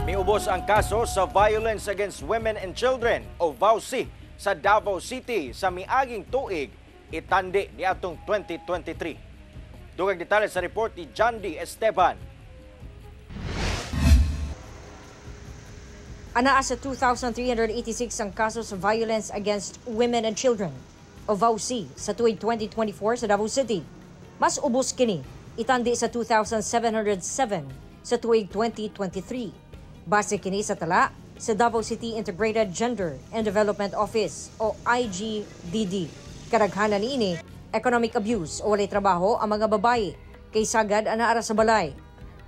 Miubos ang kaso sa Violence Against Women and Children o VAUC sa Davao City sa miaging tuig itandi ni atong 2023. Dugag detalye sa report ni John D. Esteban. Anaa sa 2,386 ang kaso sa Violence Against Women and Children o VAUC sa tuig 2024 sa Davao City. Mas ubos kini itandi sa 2,707 sa tuig 2023. Base kini sa tala sa Davao City Integrated Gender and Development Office o IGDD. Kadaghanan niini economic abuse o walay trabaho ang mga babae kay sagad anaara sa balay.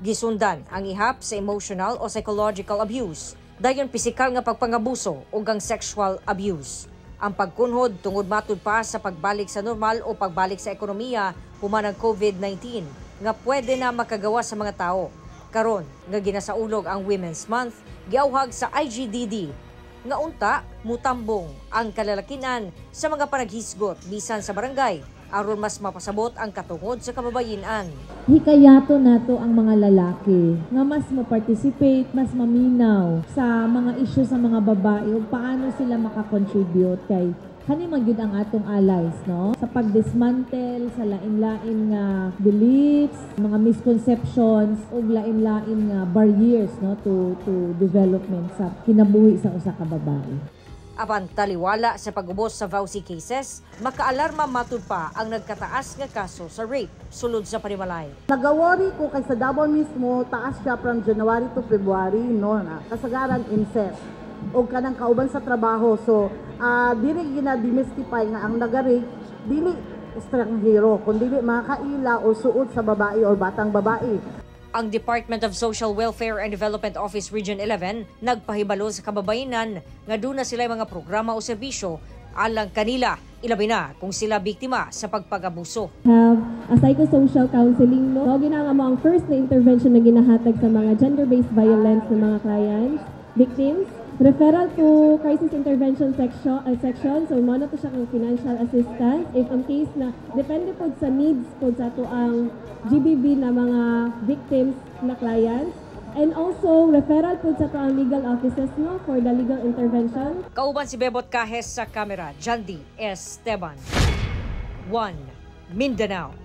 Gisundan ang ihap sa emotional o psychological abuse, dayon pisikal nga pagpangabuso ug ang sexual abuse. Ang pagkunhod tungod matud pa sa pagbalik sa normal o pagbalik sa ekonomiya human ang COVID-19 nga pwede na makagawa sa mga tao. Karon nga ginasaulog ang Women's Month, giawhag sa IGDD nga unta mutambong ang kalalakinan sa mga panaghisgot bisan sa barangay aron mas mapasabot ang katungod sa kababayen-an. Hikayato nato ang mga lalaki nga mas mo-participate, mas maminaw sa mga issue sa mga babae ug paano sila makakontribute kay kani man gyud ang atong allies, no? Sa pagdismantle sa lain-lain nga beliefs, mga misconceptions ug lain-lain nga barriers, no, to development sa kinabuhi sa usa ka babae. Apan taliwala sa pag-ubos sa VAUC cases, makaalarma matud pa ang nagkataas nga kaso sa rape sulod sa panimalay. Nagawori ko kay sa Davao mismo, taas siya from January to February, no, na kasagaran incest o kanang kauban sa trabaho. So, dili gina-demystify nga ang nagari, dili estranghero, kundi mga kaila o suot sa babae o batang babae. Ang Department of Social Welfare and Development Office Region 11 nagpahibalo sa kababayenan nga doon na sila mga programa o serbisyo alang kanila, ilabi na kung sila biktima sa pagpag-abuso. Have a psychosocial counseling, no? So, ginanga mo ang first na intervention na ginahatag sa mga gender-based violence ng mga clients, victims. Referral to crisis intervention section. So, mo na to siya kang financial assistance. If in case na, depende po sa needs po sa ito ang GBV na mga victims na clients. And also, referral po sa ito ang legal offices, no, for the legal intervention. Kauban si Bebot Kahes sa kamera, John D. Esteban. 1. Mindanao.